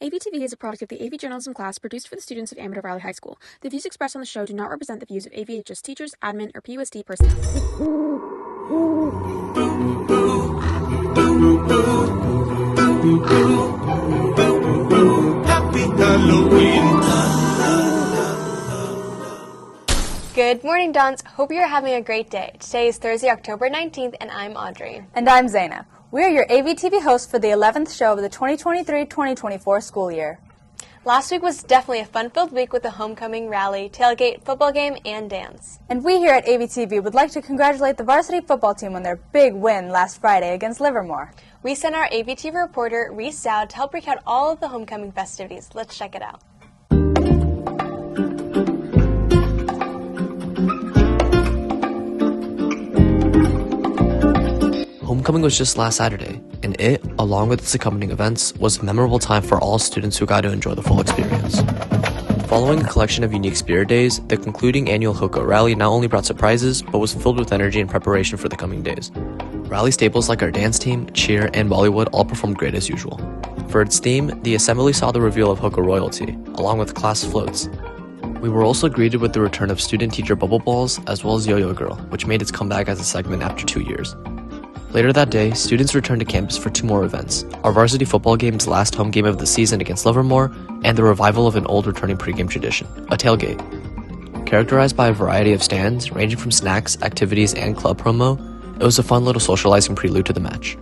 AVtv is a product of the AV journalism class produced for the students of Amador Valley High School. The views expressed on the show do not represent the views of AVHS teachers, admin, or PUSD personnel. Happy Halloween. Good morning, Dons. Hope you're having a great day. Today is Thursday, October 19th, and I'm Audrey. And I'm Zaina. We are your AVtv hosts for the 11th show of the 2023-2024 school year. Last week was definitely a fun-filled week with a homecoming rally, tailgate, football game, and dance. And we here at AVtv would like to congratulate the varsity football team on their big win last Friday against Livermore. We sent our AVtv reporter, Reese Dowd, to help recount all of the homecoming festivities. Let's check it out. Homecoming was just last Saturday, and it, along with its accompanying events, was a memorable time for all students who got to enjoy the full experience. Following a collection of unique spirit days, the concluding annual Hoka Rally not only brought surprises, but was filled with energy and preparation for the coming days. Rally staples like our dance team, cheer, and Bollywood all performed great as usual. For its theme, the assembly saw the reveal of Hoka royalty, along with class floats. We were also greeted with the return of student-teacher bubble balls, as well as Yo-Yo Girl, which made its comeback as a segment after 2 years. Later that day, students returned to campus for 2 more events, our varsity football game's last home game of the season against Livermore, and the revival of an old returning pregame tradition, a tailgate. Characterized by a variety of stands, ranging from snacks, activities, and club promo, it was a fun little socializing prelude to the match.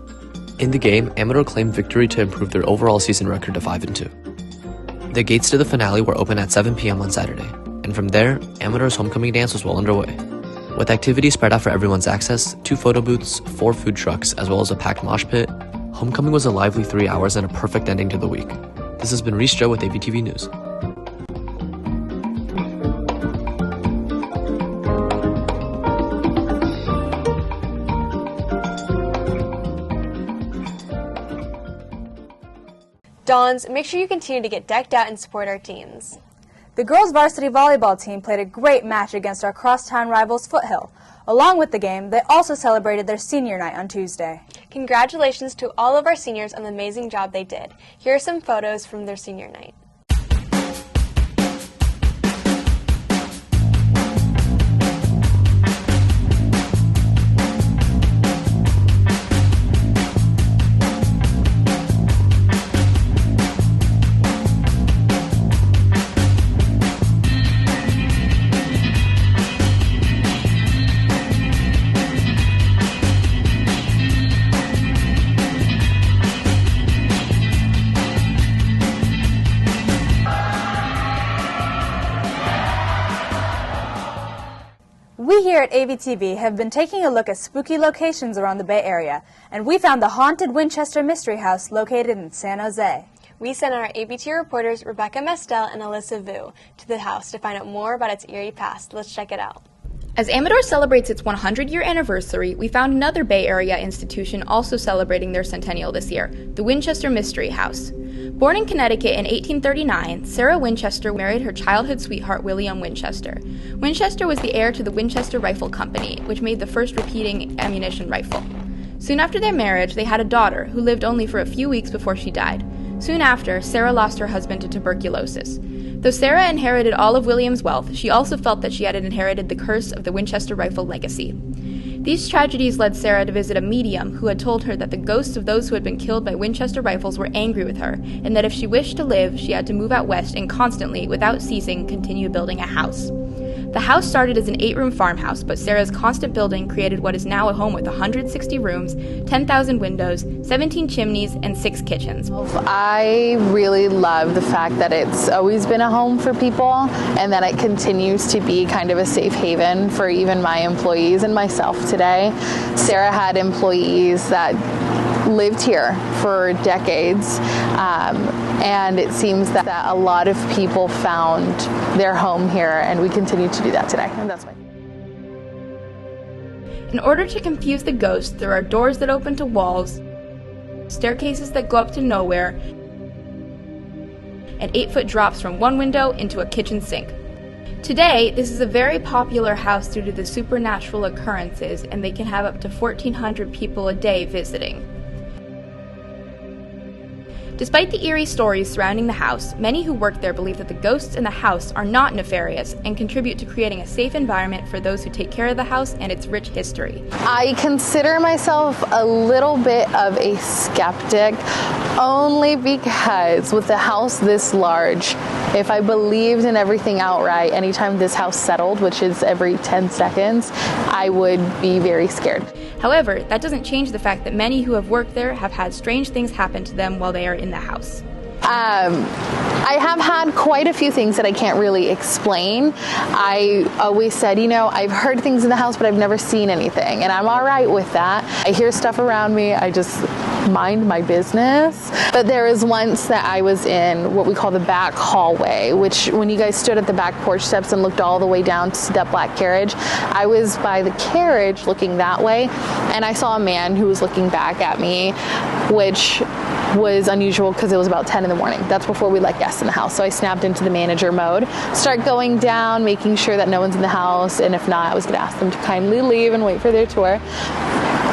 In the game, Amador claimed victory to improve their overall season record to 5-2. The gates to the finale were open at 7 p.m. on Saturday, and from there, Amador's homecoming dance was well underway. With activities spread out for everyone's access, 2 photo booths, 4 food trucks, as well as a packed mosh pit, homecoming was a lively 3 hours and a perfect ending to the week. This has been Reese Joe with AVtv News. Dons, make sure you continue to get decked out and support our teams. The girls' varsity volleyball team played a great match against our crosstown rivals Foothill. Along with the game, they also celebrated their senior night on Tuesday. Congratulations to all of our seniors on the amazing job they did. Here are some photos from their senior night. We here at AVtv have been taking a look at spooky locations around the Bay Area, and we found the haunted Winchester Mystery House located in San Jose. We sent our AVT reporters Rebecca Mestel and Alyssa Vu to the house to find out more about its eerie past. Let's check it out. As Amador celebrates its 100-year anniversary, we found another Bay Area institution also celebrating their centennial this year, the Winchester Mystery House. Born in Connecticut in 1839, Sarah Winchester married her childhood sweetheart William Winchester. Winchester was the heir to the Winchester Rifle Company, which made the first repeating ammunition rifle. Soon after their marriage, they had a daughter who lived only for a few weeks before she died. Soon after, Sarah lost her husband to tuberculosis. Though Sarah inherited all of William's wealth, she also felt that she had inherited the curse of the Winchester rifle legacy. These tragedies led Sarah to visit a medium who had told her that the ghosts of those who had been killed by Winchester rifles were angry with her, and that if she wished to live, she had to move out west and constantly, without ceasing, continue building a house. The house started as an 8-room farmhouse, but Sarah's constant building created what is now a home with 160 rooms, 10,000 windows, 17 chimneys, and 6 kitchens. I really love the fact that it's always been a home for people and that it continues to be kind of a safe haven for even my employees and myself today. Sarah had employees that lived here for decades, and it seems that a lot of people found their home here, and we continue to do that today, and that's why. In order to confuse the ghosts, there are doors that open to walls, staircases that go up to nowhere, and 8-foot drops from one window into a kitchen sink. Today, this is a very popular house due to the supernatural occurrences, and they can have up to 1,400 people a day visiting. Despite the eerie stories surrounding the house, many who work there believe that the ghosts in the house are not nefarious and contribute to creating a safe environment for those who take care of the house and its rich history. I consider myself a little bit of a skeptic, only because with a house this large, if I believed in everything outright, anytime this house settled, which is every 10 seconds, I would be very scared. However, that doesn't change the fact that many who have worked there have had strange things happen to them while they are in the house. I have had quite a few things that I can't really explain. I always said, I've heard things in the house, but I've never seen anything, and I'm all right with that. I hear stuff around me, I just mind my business. But there was once that I was in what we call the back hallway, which when you guys stood at the back porch steps and looked all the way down to see that black carriage, I was by the carriage looking that way, and I saw a man who was looking back at me, which was unusual because it was about 10 in the morning. That's before we let guests in the house. So I snapped into the manager mode, start going down, making sure that no one's in the house, and if not, I was going to ask them to kindly leave and wait for their tour.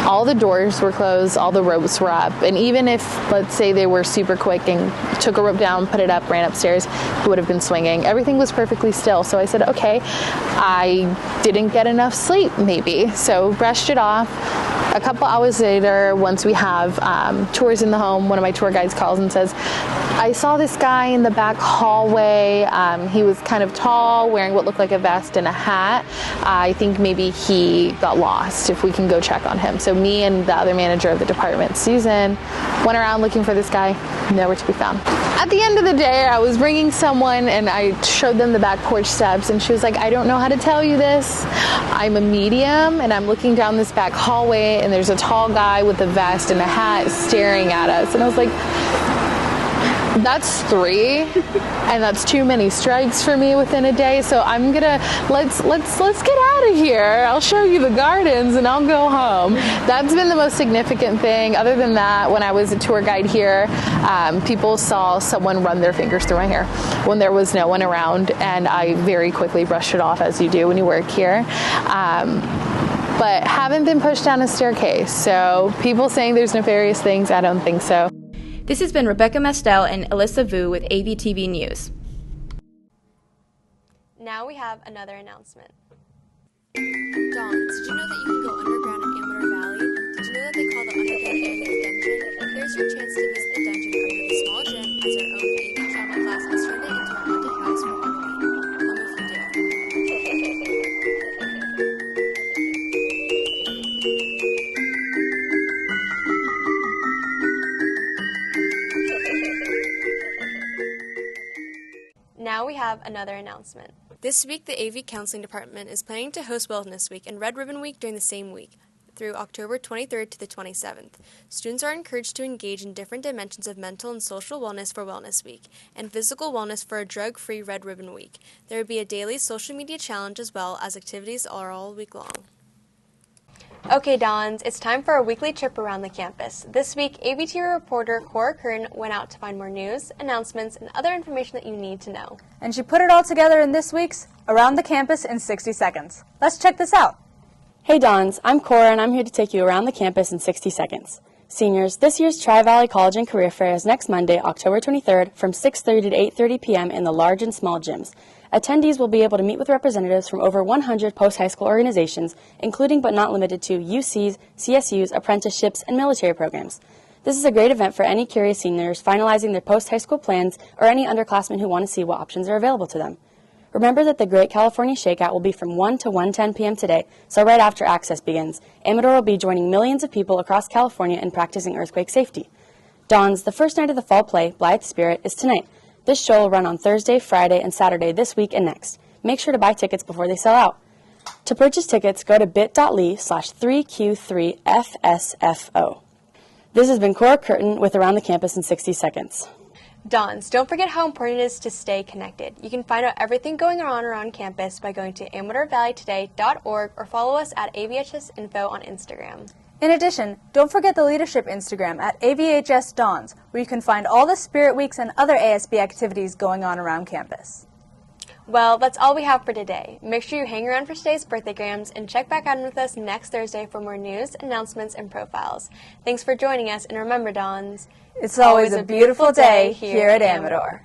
All the doors were closed, all the ropes were up, and even if, let's say, they were super quick and took a rope down, put it up, ran upstairs, it would have been swinging. Everything was perfectly still, so I said, okay, I didn't get enough sleep, maybe, so brushed it off. A couple hours later, once we have tours in the home, one of my tour guides calls and says, I saw this guy in the back hallway. He was kind of tall, wearing what looked like a vest and a hat. I think maybe he got lost, if we can go check on him. So me and the other manager of the department, Susan, went around looking for this guy, nowhere to be found. At the end of the day, I was bringing someone and I showed them the back porch steps, and she was like, I don't know how to tell you this. I'm a medium and I'm looking down this back hallway and there's a tall guy with a vest and a hat staring at us. And I was like, that's 3, and that's too many strikes for me within a day. So I'm gonna let's get out of here. I'll show you the gardens and I'll go home. That's been the most significant thing. Other than that, when I was a tour guide here, people saw someone run their fingers through my hair when there was no one around, and I very quickly brushed it off, as you do when you work here. But haven't been pushed down a staircase. So people saying there's nefarious things, I don't think so. This has been Rebecca Mestel and Alyssa Vu with AVtv News. Now we have another announcement. Dawn, did you know that you can go underground in Amador Valley? Did you know that they call the underground area the dungeon? Here's your chance to visit the dungeon under the small gym as our own AV travel class has turned it into a haunted house for Halloween. Tell me if you do. Now we have another announcement. This week, the AV Counseling Department is planning to host Wellness Week and Red Ribbon Week during the same week, through October 23rd to the 27th. Students are encouraged to engage in different dimensions of mental and social wellness for Wellness Week, and physical wellness for a drug-free Red Ribbon Week. There will be a daily social media challenge as well as activities all week long. Okay, Dons, it's time for a weekly trip around the campus. This week, AVtv reporter Cora Curtin went out to find more news, announcements, and other information that you need to know. And she put it all together in this week's Around the Campus in 60 Seconds. Let's check this out. Hey Dons, I'm Cora and I'm here to take you around the campus in 60 seconds. Seniors, this year's Tri-Valley College and Career Fair is next Monday, October 23rd from 6:30 to 8:30 p.m. in the large and small gyms. Attendees will be able to meet with representatives from over 100 post-high school organizations, including but not limited to UCs, CSUs, apprenticeships, and military programs. This is a great event for any curious seniors finalizing their post-high school plans or any underclassmen who want to see what options are available to them. Remember that the Great California Shakeout will be from 1 to 1:10 p.m. today, so right after access begins. Amador will be joining millions of people across California in practicing earthquake safety. Dons, the first night of the fall play, Blythe Spirit, is tonight. This show will run on Thursday, Friday, and Saturday this week and next. Make sure to buy tickets before they sell out. To purchase tickets, go to bit.ly/3Q3FSFO. This has been Cora Curtin with Around the Campus in 60 Seconds. Dons, don't forget how important it is to stay connected. You can find out everything going on around campus by going to AmadorValleyToday.org or follow us at AVHSinfo on Instagram. In addition, don't forget the leadership Instagram at AVHS Dons, where you can find all the Spirit Weeks and other ASB activities going on around campus. Well, that's all we have for today. Make sure you hang around for today's birthdaygrams and check back out with us next Thursday for more news, announcements, and profiles. Thanks for joining us, and remember, Dons, It's always a beautiful day here at Amador.